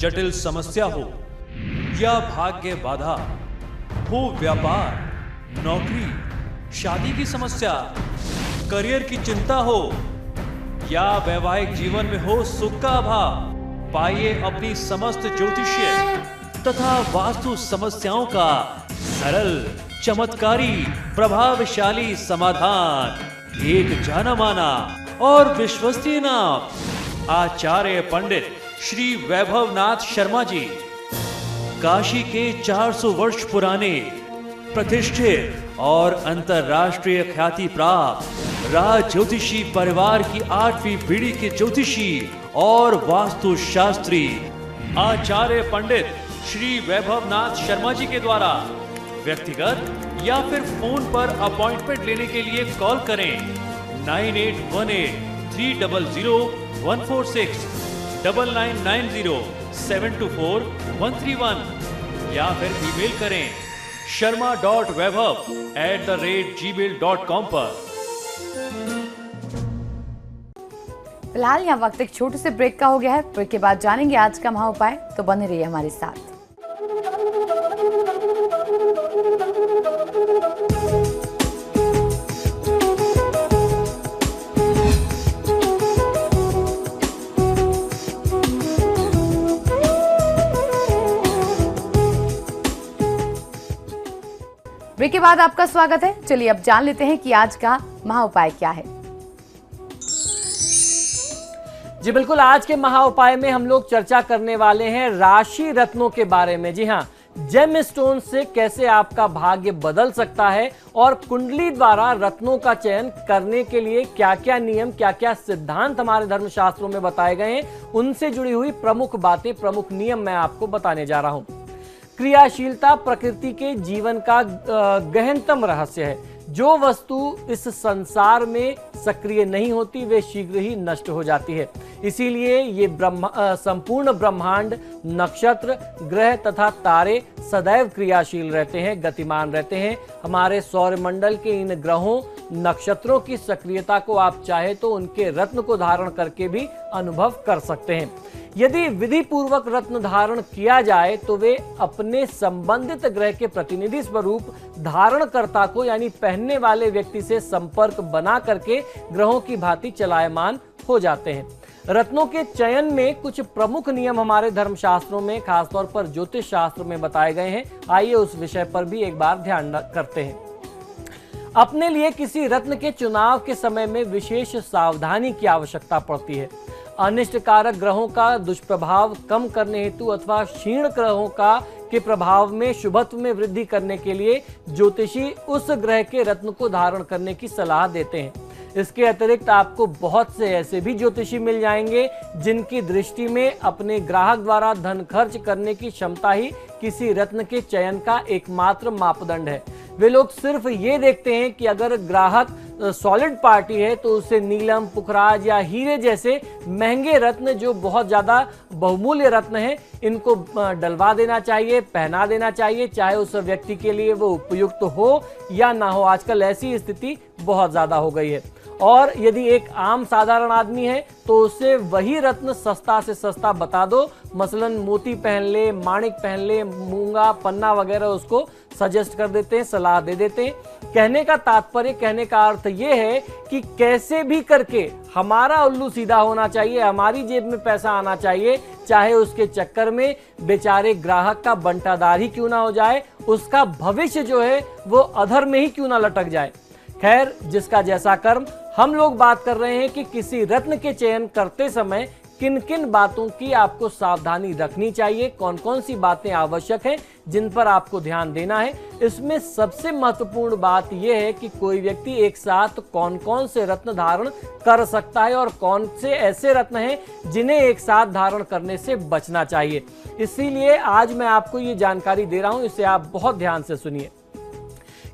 जटिल समस्या हो या भाग्य बाधा हो, व्यापार, नौकरी, शादी की समस्या, करियर की चिंता हो या वैवाहिक जीवन में हो सुख का अभाव, पाइए अपनी समस्त ज्योतिषीय तथा वास्तु समस्याओं का सरल, चमत्कारी, प्रभावशाली समाधान। एक जाना माना और विश्वसनीय नाम, आचार्य पंडित श्री वैभवनाथ शर्मा जी, काशी के 400 वर्ष पुराने प्रतिष्ठित और अंतरराष्ट्रीय ख्याति प्राप्त राज ज्योतिषी परिवार की 8वीं पीढ़ी के ज्योतिषी और वास्तु शास्त्री आचार्य पंडित श्री वैभवनाथ शर्मा जी के द्वारा व्यक्तिगत या फिर फोन पर अपॉइंटमेंट लेने के लिए कॉल करें 9818-300-146, 9990-724-131 या फिर ईमेल करें sharma.vaibhav@gmail.com पर। फिलहाल यहाँ वक्त एक छोटे से ब्रेक का हो गया है। ब्रेक के बाद जानेंगे आज का महा उपाय, तो बने रहिए हमारे साथ। ब्रेक के बाद आपका स्वागत है। चलिए अब जान लेते हैं कि आज का महा उपाय क्या है। जी बिल्कुल, आज के महा उपाय में हम लोग चर्चा करने वाले हैं राशि रत्नों के बारे में। जी हाँ, जेम स्टोन से कैसे आपका भाग्य बदल सकता है और कुंडली द्वारा रत्नों का चयन करने के लिए क्या क्या नियम, क्या क्या सिद्धांत हमारे धर्मशास्त्रों में बताए गए हैं, उनसे जुड़ी हुई प्रमुख बातें, प्रमुख नियम मैं आपको बताने जा रहा हूं। क्रियाशीलता प्रकृति के जीवन का गहनतम रहस्य है। जो वस्तु इस संसार में सक्रिय नहीं होती वे शीघ्र ही नष्ट हो जाती है। इसीलिए ये संपूर्ण ब्रह्मांड, नक्षत्र, ग्रह तथा तारे सदैव क्रियाशील रहते हैं, गतिमान रहते हैं। हमारे सौरमंडल के इन ग्रहों, नक्षत्रों की सक्रियता को आप चाहे तो उनके रत्न को धारण करके भी अनुभव कर सकते हैं। यदि विधि पूर्वक रत्न धारण किया जाए तो वे अपने संबंधित ग्रह के प्रतिनिधि स्वरूप धारणकर्ता को यानी पहनने वाले व्यक्ति से संपर्क बना करके ग्रहों की भांति चलायमान हो जाते हैं। रत्नों के चयन में कुछ प्रमुख नियम हमारे धर्मशास्त्रों में, खासतौर पर ज्योतिष शास्त्र में बताए गए हैं। आइए उस विषय पर भी एक बार ध्यान करते हैं। अपने लिए किसी रत्न के चुनाव के समय में विशेष सावधानी की आवश्यकता पड़ती है। अनिष्ट कारक ग्रहों का दुष्प्रभाव कम करने हेतु अथवा क्षीण ग्रहों का के प्रभाव में शुभत्व में वृद्धि करने के लिए ज्योतिषी उस ग्रह के रत्न को धारण करने की सलाह देते हैं। इसके अतिरिक्त आपको बहुत से ऐसे भी ज्योतिषी मिल जाएंगे जिनकी दृष्टि में अपने ग्राहक द्वारा धन खर्च करने की क्षमता ही किसी रत्न के चयन का एकमात्र मापदंड है। वे लोग सिर्फ ये देखते हैं कि अगर ग्राहक सॉलिड पार्टी है तो उसे नीलम, पुखराज या हीरे जैसे महंगे रत्न, जो बहुत ज्यादा बहुमूल्य रत्न हैं, इनको डलवा देना चाहिए, पहना देना चाहिए, चाहे उस व्यक्ति के लिए वो उपयुक्त हो या ना हो। आजकल ऐसी स्थिति बहुत ज्यादा हो गई है। और यदि एक आम साधारण आदमी है तो उसे वही रत्न सस्ता से सस्ता बता दो, मसलन मोती पहन ले, माणिक पहन ले, मूंगा, पन्ना वगैरह उसको सजेस्ट कर देते हैं, सलाह दे देते हैं। कहने का तात्पर्य, कहने का अर्थ ये है कि कैसे भी करके हमारा उल्लू सीधा होना चाहिए, हमारी जेब में पैसा आना चाहिए, चाहे उसके चक्कर में बेचारे ग्राहक का बंटादार ही क्यों ना हो जाए, उसका भविष्य जो है वो अधर में ही क्यों ना लटक जाए। खैर, जिसका जैसा कर्म। हम लोग बात कर रहे हैं कि किसी रत्न के चयन करते समय किन किन बातों की आपको सावधानी रखनी चाहिए, कौन कौन सी बातें आवश्यक हैं जिन पर आपको ध्यान देना है। इसमें सबसे महत्वपूर्ण बात यह है कि कोई व्यक्ति एक साथ कौन कौन से रत्न धारण कर सकता है और कौन से ऐसे रत्न हैं जिन्हें एक साथ धारण करने से बचना चाहिए। इसीलिए आज मैं आपको ये जानकारी दे रहा हूं, इसे आप बहुत ध्यान से सुनिए।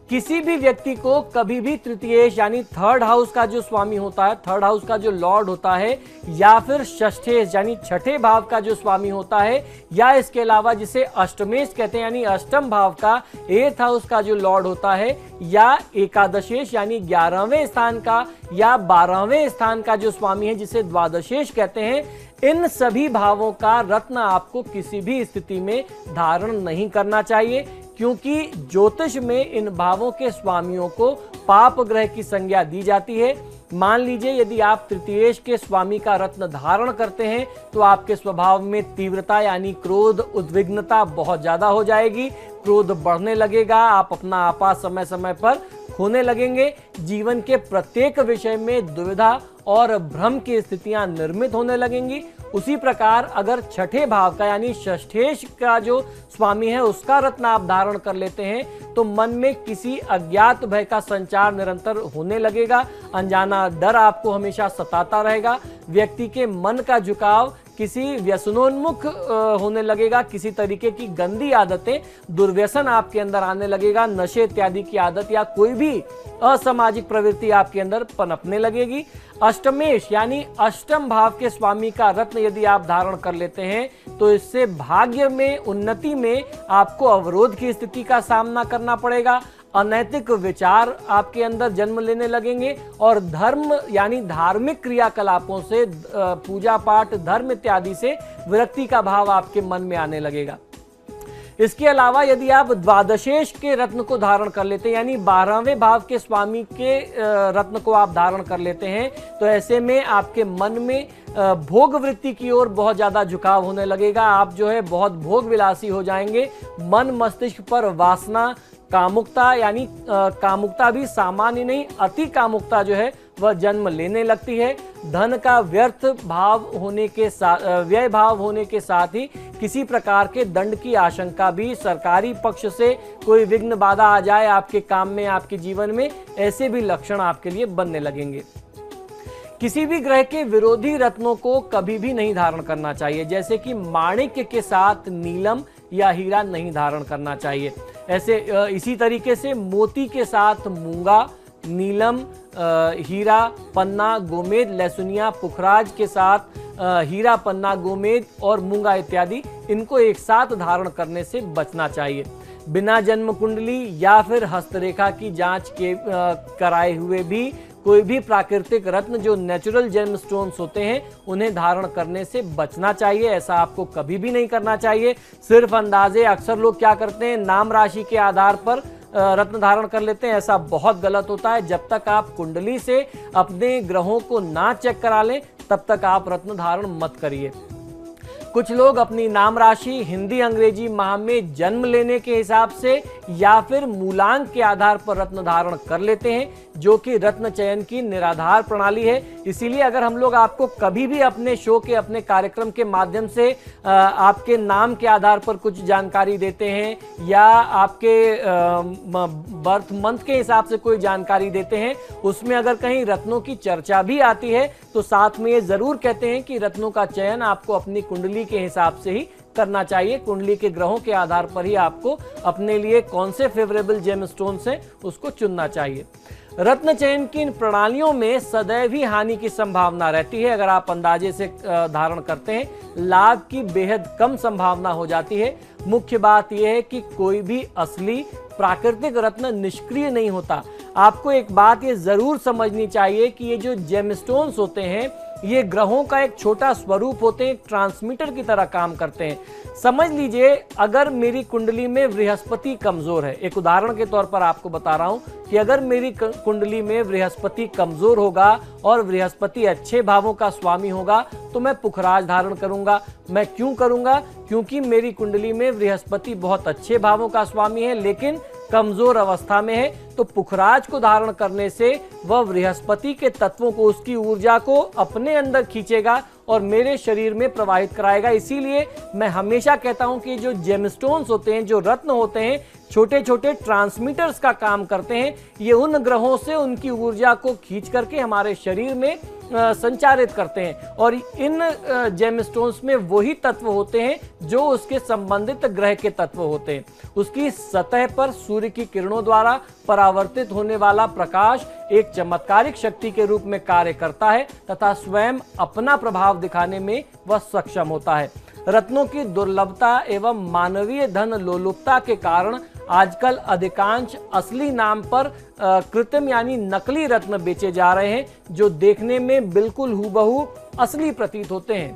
किसी भी व्यक्ति को कभी भी तृतीयेश यानी थर्ड हाउस का जो स्वामी होता है, थर्ड हाउस का जो लॉर्ड होता है, या फिर षष्ठेश यानी छठे भाव का जो स्वामी होता है, या इसके अलावा जिसे अष्टमेश कहते हैं यानी अष्टम भाव का एथ हाउस का जो लॉर्ड होता है, या एकादशेश यानी 11वें स्थान का या 12वें स्थान का जो स्वामी है जिसे द्वादशेश कहते हैं, इन सभी भावों का रत्न आपको किसी भी स्थिति में धारण नहीं करना चाहिए, क्योंकि ज्योतिष में इन भावों के स्वामियों को पाप ग्रह की संज्ञा दी जाती है। मान लीजिए यदि आप तृतीयेश के स्वामी का रत्न धारण करते हैं तो आपके स्वभाव में तीव्रता यानी क्रोध, उद्विग्नता बहुत ज्यादा हो जाएगी, क्रोध बढ़ने लगेगा, आप अपना आपा समय समय पर खोने लगेंगे, जीवन के प्रत्येक विषय में दुविधा और भ्रम की स्थितियां निर्मित होने लगेंगी। उसी प्रकार अगर छठे भाव का यानी षष्ठेश का जो स्वामी है उसका रत्न आप धारण कर लेते हैं तो मन में किसी अज्ञात भय का संचार निरंतर होने लगेगा, अनजाना डर आपको हमेशा सताता रहेगा, व्यक्ति के मन का झुकाव किसी व्यसनोन्मुख होने लगेगा, किसी तरीके की गंदी आदतें, दुर्व्यसन आपके अंदर आने लगेगा, नशे इत्यादि की आदत या कोई भी असामाजिक प्रवृत्ति आपके अंदर पनपने लगेगी। अष्टमेश यानी अष्टम भाव के स्वामी का रत्न यदि आप धारण कर लेते हैं तो इससे भाग्य में, उन्नति में आपको अवरोध की स्थिति का सामना करना पड़ेगा, अनैतिक विचार आपके अंदर जन्म लेने लगेंगे और धर्म यानी धार्मिक क्रियाकलापों से, पूजा पाठ, धर्म इत्यादि से विरक्ति का भाव आपके मन में आने लगेगा। इसके अलावा यदि आप द्वादशेश के रत्न को धारण कर लेते हैं यानी 12वें भाव के स्वामी के रत्न को आप धारण कर लेते हैं तो ऐसे में आपके मन में भोग वृत्ति की ओर बहुत ज्यादा झुकाव होने लगेगा, आप जो है बहुत भोग विलासी हो जाएंगे, मन मस्तिष्क पर वासना, कामुकता यानी कामुकता भी सामान्य नहीं, अति कामुकता जो है वह जन्म लेने लगती है। धन का व्यर्थ भाव होने के साथ, व्यय भाव होने के साथ ही किसी प्रकार के दंड की आशंका भी, सरकारी पक्ष से कोई विघ्न बाधा आ जाए आपके काम में, आपके जीवन में, ऐसे भी लक्षण आपके लिए बनने लगेंगे। किसी भी ग्रह के विरोधी रत्नों को कभी भी नहीं धारण करना चाहिए, जैसे कि माणिक्य के साथ नीलम या हीरा नहीं धारण करना चाहिए। ऐसे इसी तरीके से मोती के साथ मूंगा, नीलम, हीरा, पन्ना, गोमेद, लहसुनिया, पुखराज के साथ हीरा, पन्ना, गोमेद और मूंगा इत्यादि इनको एक साथ धारण करने से बचना चाहिए। बिना जन्म कुंडली या फिर हस्तरेखा की जांच के कराए हुए भी कोई भी प्राकृतिक रत्न जो नेचुरल जेम स्टोन्स होते हैं उन्हें धारण करने से बचना चाहिए। ऐसा आपको कभी भी नहीं करना चाहिए। सिर्फ अंदाजे, अक्सर लोग क्या करते हैं नाम राशि के आधार पर रत्न धारण कर लेते हैं, ऐसा बहुत गलत होता है। जब तक आप कुंडली से अपने ग्रहों को ना चेक करा लें तब तक आप रत्न धारण मत करिए। कुछ लोग अपनी नाम राशि हिंदी अंग्रेजी माह में जन्म लेने के हिसाब से या फिर मूलांक के आधार पर रत्न धारण कर लेते हैं, जो कि रत्न चयन की निराधार प्रणाली है। इसीलिए अगर हम लोग आपको कभी भी अपने शो के, अपने कार्यक्रम के माध्यम से आपके नाम के आधार पर कुछ जानकारी देते हैं या आपके बर्थ मंथ के हिसाब से कोई जानकारी देते हैं, उसमें अगर कहीं रत्नों की चर्चा भी आती है तो साथ में ये जरूर कहते हैं कि रत्नों का चयन आपको अपनी कुंडली के हिसाब से ही करना चाहिए। कुंडली के ग्रहों के आधार पर ही आपको अपने लिए कौन से फेवरेबल जेम स्टोन्स हैं उसको चुनना चाहिए। रत्न चयन की इन प्रणालियों में सदैव ही हानि की संभावना रहती है। अगर आप अंदाजे से धारण करते हैं, लाभ की बेहद कम संभावना हो जाती है। मुख्य बात यह है कि कोई भी असली प्राकृतिक रत्न निष्क्रिय नहीं होता। आपको एक बात ये जरूर समझनी चाहिए कि ये जो जेमस्टोन्स होते हैं ये ग्रहों का एक छोटा स्वरूप होते हैं, एक ट्रांसमीटर की तरह काम करते हैं। समझ लीजिए अगर मेरी कुंडली में बृहस्पति कमजोर है, एक उदाहरण के तौर पर आपको बता रहा हूं कि अगर मेरी कुंडली में बृहस्पति कमजोर होगा और बृहस्पति अच्छे भावों का स्वामी होगा तो मैं पुखराज धारण करूंगा। मैं क्यों करूंगा? क्योंकि मेरी कुंडली में बृहस्पति बहुत अच्छे भावों का स्वामी है लेकिन कमजोर अवस्था में है, तो पुखराज को धारण करने से वह बृहस्पति के तत्वों को, उसकी ऊर्जा को अपने अंदर खींचेगा और मेरे शरीर में प्रवाहित कराएगा। इसीलिए मैं हमेशा कहता हूं कि जो जेमस्टोन्स होते हैं, जो रत्न होते हैं, छोटे छोटे ट्रांसमीटर्स का काम करते हैं। ये उन ग्रहों से उनकी ऊर्जा को खींच करके हमारे शरीर में संचारित करते हैं और इन जेमस्टोन्स में वही तत्व होते हैं जो उसके संबंधित ग्रह के तत्व होते हैं। उसकी सतह पर सूर्य की किरणों द्वारा परावर्तित होने वाला प्रकाश एक चमत्कारिक शक्ति के रूप में कार्य करता है तथा स्वयं अपना प्रभाव दिखाने में वह सक्षम होता है। रत्नों की दुर्लभता एवं मानवीय धन लोलुपता के कारण आजकल अधिकांश असली नाम पर कृत्रिम यानी नकली रत्न बेचे जा रहे हैं जो देखने में बिल्कुल हूबहू असली प्रतीत होते हैं।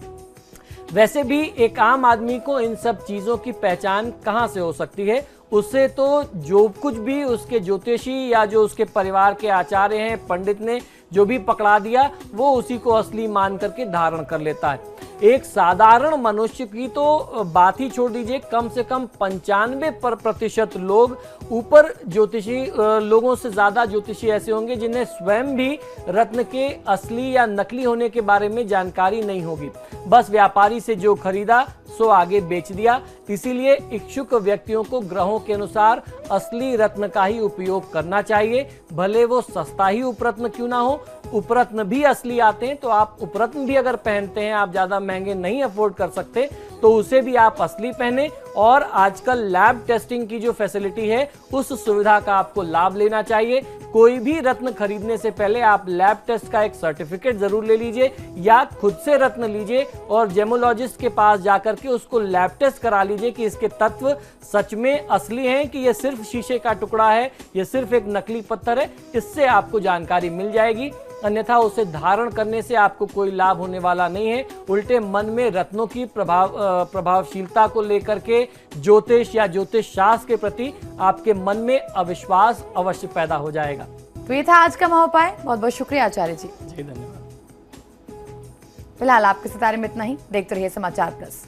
वैसे भी एक आम आदमी को इन सब चीजों की पहचान कहां से हो सकती है? उससे तो जो कुछ भी उसके ज्योतिषी या जो उसके परिवार के आचार्य हैं, पंडित ने जो भी पकड़ा दिया, वो उसी को असली मान करके धारण कर लेता है। एक साधारण मनुष्य की तो बात ही छोड़ दीजिए, कम से कम 95% लोग ऊपर ज्योतिषी लोगों से ज्यादा ज्योतिषी ऐसे होंगे जिन्हें स्वयं भी रत्न के असली या नकली होने के बारे में जानकारी नहीं होगी। बस व्यापारी से जो खरीदा सो आगे बेच दिया। इसीलिए इच्छुक व्यक्तियों को ग्रहों के अनुसार असली रत्न का ही उपयोग करना चाहिए, भले वो सस्ता ही उपरत्न क्यों ना हो। उपरत्न भी असली आते हैं, तो आप उपरत्न भी अगर पहनते हैं, आप ज्यादा महंगे नहीं अफोर्ड कर सकते, तो उसे भी आप असली पहने। और आजकल लैब टेस्टिंग की जो फैसिलिटी है, उस सुविधा का आपको लाभ लेना चाहिए। कोई भी रत्न खरीदने से पहले आप लैब टेस्ट का एक सर्टिफिकेट जरूर ले लीजिए, या खुद से रत्न लीजिए और जेमोलॉजिस्ट के पास जाकर के उसको लैब टेस्ट करा लीजिए कि इसके तत्व सच में असली हैं कि ये सिर्फ शीशे का टुकड़ा है, ये सिर्फ एक नकली पत्थर है। इससे आपको जानकारी मिल जाएगी, अन्यथा उसे धारण करने से आपको कोई लाभ होने वाला नहीं है। उल्टे मन में रत्नों की प्रभावशीलता को लेकर के ज्योतिष या ज्योतिष शास्त्र के प्रति आपके मन में अविश्वास अवश्य पैदा हो जाएगा। तो ये था आज का महाउपाय। बहुत बहुत शुक्रिया आचार्य जी। जी धन्यवाद। फिलहाल आपके सितारे में इतना ही। देखते रहिए समाचार प्लस।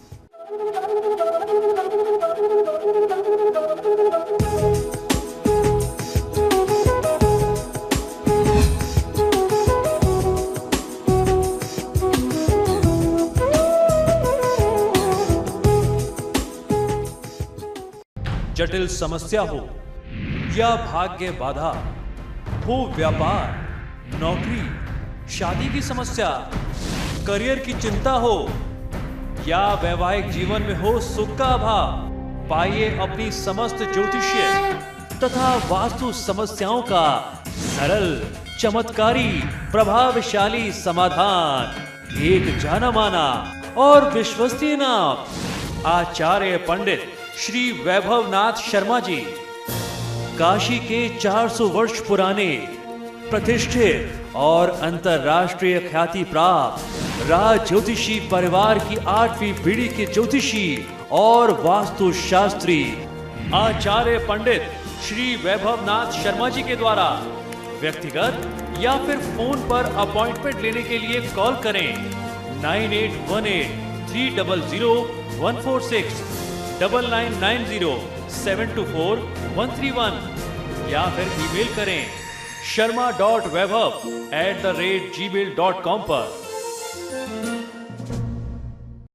जटिल समस्या हो या भाग्य बाधा हो, व्यापार, नौकरी, शादी की समस्या, करियर की चिंता हो या वैवाहिक जीवन में हो सुख का अभाव, पाइए अपनी समस्त ज्योतिषीय तथा वास्तु समस्याओं का सरल, चमत्कारी, प्रभावशाली समाधान। एक जाना माना और विश्वसनीय नाम, आचार्य पंडित श्री वैभवनाथ शर्मा जी। काशी के 400 वर्ष पुराने, प्रतिष्ठित और अंतरराष्ट्रीय ख्याति प्राप्त राज ज्योतिषी परिवार की 8वीं पीढ़ी के ज्योतिषी और वास्तु शास्त्री आचार्य पंडित श्री वैभवनाथ शर्मा जी के द्वारा व्यक्तिगत या फिर फोन पर अपॉइंटमेंट लेने के लिए कॉल करें 9818 300 146, 9990 724 131 या फिर ईमेल करें sharma.vaibhav@gmail.com पर।